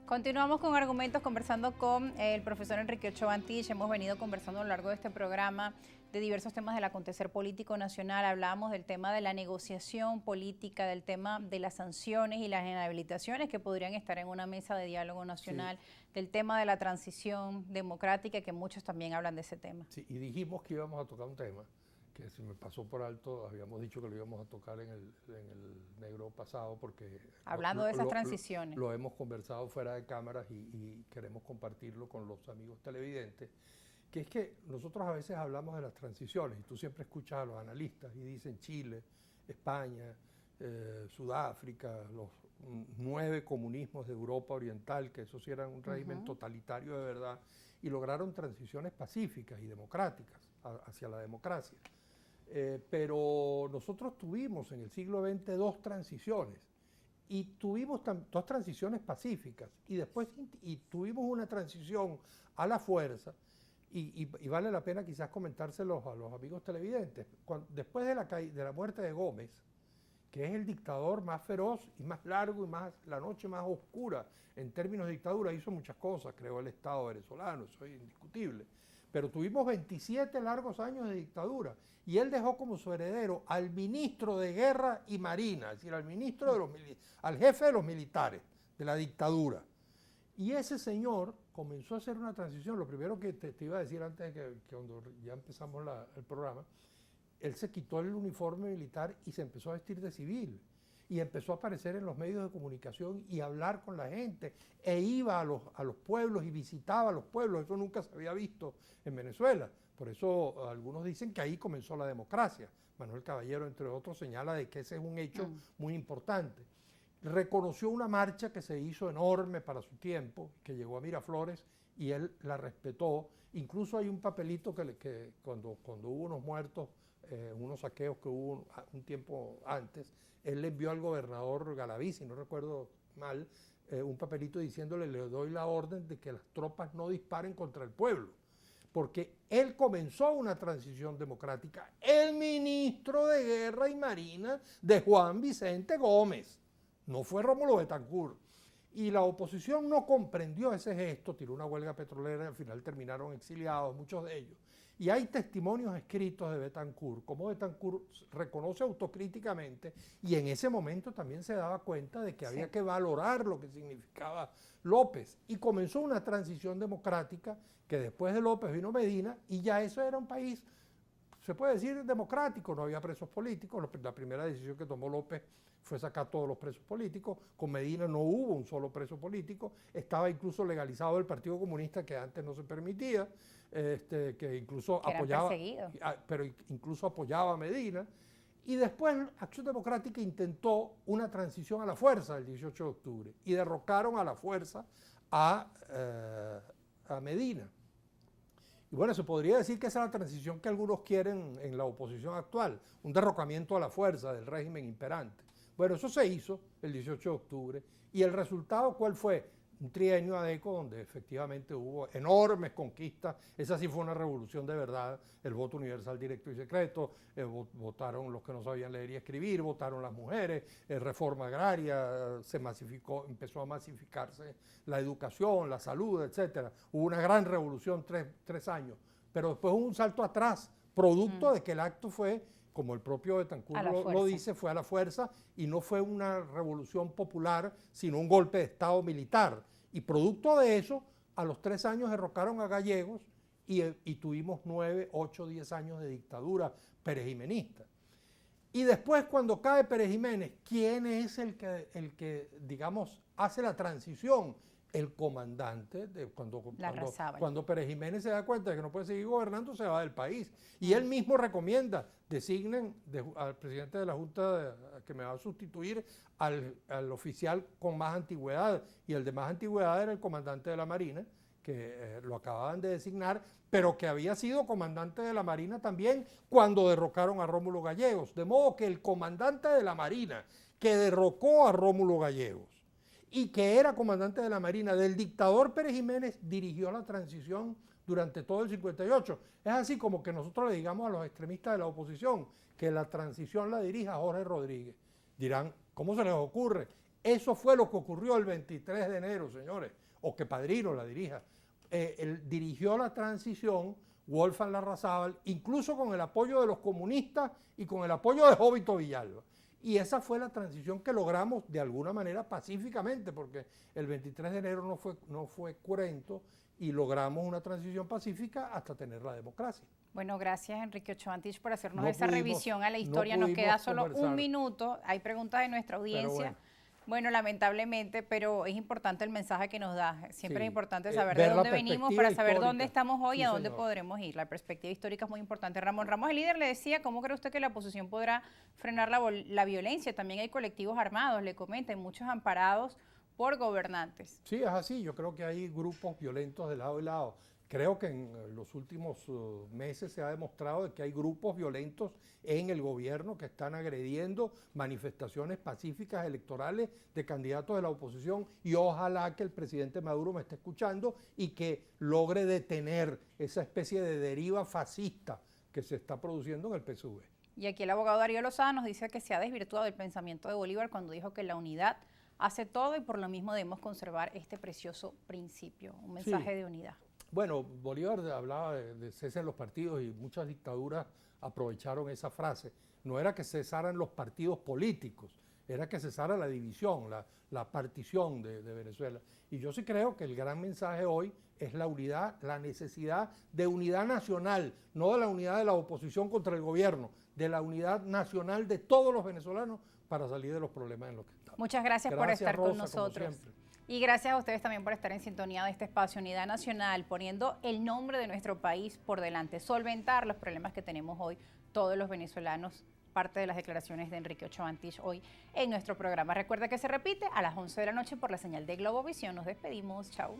Continuamos con argumentos, conversando con el profesor Enrique Ochoa Antich. Hemos venido conversando a lo largo de este programa de diversos temas del acontecer político nacional. Hablamos del tema de la negociación política, del tema de las sanciones y las inhabilitaciones que podrían estar en una mesa de diálogo nacional, sí, del tema de la transición democrática, que muchos también hablan de ese tema. Sí, y dijimos que íbamos a tocar un tema que se me pasó por alto. Habíamos dicho que lo íbamos a tocar en el negro pasado, porque hablando de esas transiciones lo hemos conversado fuera de cámaras y queremos compartirlo con los amigos televidentes, que es que nosotros a veces hablamos de las transiciones y tú siempre escuchas a los analistas y dicen Chile, España, Sudáfrica, los 9 comunismos de Europa Oriental, que esos sí eran un régimen totalitario de verdad, y lograron transiciones pacíficas y democráticas hacia la democracia. Pero nosotros tuvimos en el siglo XX 2 transiciones, y tuvimos 2 transiciones pacíficas, y después tuvimos una transición a la fuerza, y vale la pena quizás comentárselos a los amigos televidentes. Después de la muerte de Gómez, que es el dictador más feroz y más largo y la noche más oscura en términos de dictadura, hizo muchas cosas, creó el Estado venezolano, eso es indiscutible, pero tuvimos 27 largos años de dictadura, y él dejó como su heredero al ministro de Guerra y Marina, es decir, al jefe de los militares de la dictadura. Y ese señor comenzó a hacer una transición. Lo primero que te iba a decir antes de que cuando ya empezamos el programa, él se quitó el uniforme militar y se empezó a vestir de civil, y empezó a aparecer en los medios de comunicación y hablar con la gente, e iba a los pueblos y visitaba a los pueblos. Eso nunca se había visto en Venezuela. Por eso algunos dicen que ahí comenzó la democracia. Manuel Caballero, entre otros, señala de que ese es un hecho muy importante. Reconoció una marcha que se hizo enorme para su tiempo, que llegó a Miraflores, y él la respetó. Incluso hay un papelito que cuando hubo unos muertos, unos saqueos que hubo un tiempo antes, él le envió al gobernador Galaví, si no recuerdo mal, un papelito diciéndole: le doy la orden de que las tropas no disparen contra el pueblo, porque él comenzó una transición democrática, el ministro de Guerra y Marina de Juan Vicente Gómez, no fue Rómulo Betancourt. Y la oposición no comprendió ese gesto, tiró una huelga petrolera y al final terminaron exiliados, muchos de ellos. Y hay testimonios escritos de Betancourt, como Betancourt reconoce autocríticamente, y en ese momento también se daba cuenta de que había que valorar lo que significaba López. Y comenzó una transición democrática, que después de López vino Medina, y ya eso era un país, se puede decir, democrático. No había presos políticos. La primera decisión que tomó López fue sacar todos los presos políticos. Con Medina no hubo un solo preso político. Estaba incluso legalizado el Partido Comunista, que antes no se permitía, que incluso apoyaba a Medina. Y después Acción Democrática intentó una transición a la fuerza el 18 de octubre y derrocaron a la fuerza a Medina. Y bueno, se podría decir que esa es la transición que algunos quieren en la oposición actual, un derrocamiento a la fuerza del régimen imperante. Bueno, eso se hizo el 18 de octubre, y el resultado, ¿cuál fue? Un trienio adeco donde efectivamente hubo enormes conquistas. Esa sí fue una revolución de verdad: el voto universal directo y secreto, votaron los que no sabían leer y escribir, votaron las mujeres, reforma agraria, empezó a masificarse la educación, la salud, etc. Hubo una gran revolución, tres años, pero después hubo un salto atrás, producto de que el acto fue, como el propio Betancourt lo dice, fue a la fuerza, y no fue una revolución popular, sino un golpe de Estado militar. Y producto de eso, a los 3 años derrocaron a Gallegos, y tuvimos 9, 8, 10 años de dictadura perejimenista. Y después, cuando cae Pérez Jiménez, ¿quién es el que digamos, hace la transición? El comandante, cuando Pérez Jiménez se da cuenta de que no puede seguir gobernando, se va del país. Y él mismo recomienda: designen al presidente de la Junta que me va a sustituir al oficial con más antigüedad. Y el de más antigüedad era el comandante de la Marina, que lo acababan de designar, pero que había sido comandante de la Marina también cuando derrocaron a Rómulo Gallegos. De modo que el comandante de la Marina, que derrocó a Rómulo Gallegos y que era comandante de la Marina del dictador Pérez Jiménez, dirigió la transición durante todo el 58. Es así como que nosotros le digamos a los extremistas de la oposición que la transición la dirija Jorge Rodríguez. Dirán: ¿cómo se les ocurre? Eso fue lo que ocurrió el 23 de enero, señores, o que Padrino la dirija. Él dirigió la transición, Wolfgang Larrazábal, incluso con el apoyo de los comunistas y con el apoyo de Jovito Villalba. Y esa fue la transición que logramos de alguna manera pacíficamente, porque el 23 de enero no fue cruento y logramos una transición pacífica hasta tener la democracia. Bueno, gracias Enrique Ochoa Antich por hacernos esa revisión a la historia. Nos queda solo un minuto. Hay preguntas de nuestra audiencia. Bueno, lamentablemente, pero es importante el mensaje que nos da. Siempre es importante saber de dónde venimos para saber dónde estamos hoy y a dónde podremos ir. La perspectiva histórica es muy importante. Ramón Ramos, el líder, le decía, ¿cómo cree usted que la oposición podrá frenar la violencia? También hay colectivos armados, le comenta, hay muchos amparados por gobernantes. Sí, es así. Yo creo que hay grupos violentos de lado y lado. Creo que en los últimos meses se ha demostrado que hay grupos violentos en el gobierno que están agrediendo manifestaciones pacíficas electorales de candidatos de la oposición, y ojalá que el presidente Maduro me esté escuchando y que logre detener esa especie de deriva fascista que se está produciendo en el PSV. Y aquí el abogado Darío Lozada nos dice que se ha desvirtuado el pensamiento de Bolívar cuando dijo que la unidad hace todo y por lo mismo debemos conservar este precioso principio, un mensaje de unidad. Bueno, Bolívar hablaba de cese en los partidos y muchas dictaduras aprovecharon esa frase. No era que cesaran los partidos políticos, era que cesara la división, la partición de Venezuela. Y yo sí creo que el gran mensaje hoy es la unidad, la necesidad de unidad nacional, no de la unidad de la oposición contra el gobierno, de la unidad nacional de todos los venezolanos para salir de los problemas en los que estamos. Muchas gracias por estar con nosotros. Y gracias a ustedes también por estar en sintonía de este espacio Unidad Nacional, poniendo el nombre de nuestro país por delante, solventar los problemas que tenemos hoy todos los venezolanos, parte de las declaraciones de Enrique Ochoa Antich hoy en nuestro programa. Recuerda que se repite a las 11 de la noche por la señal de Globovisión. Nos despedimos, chao.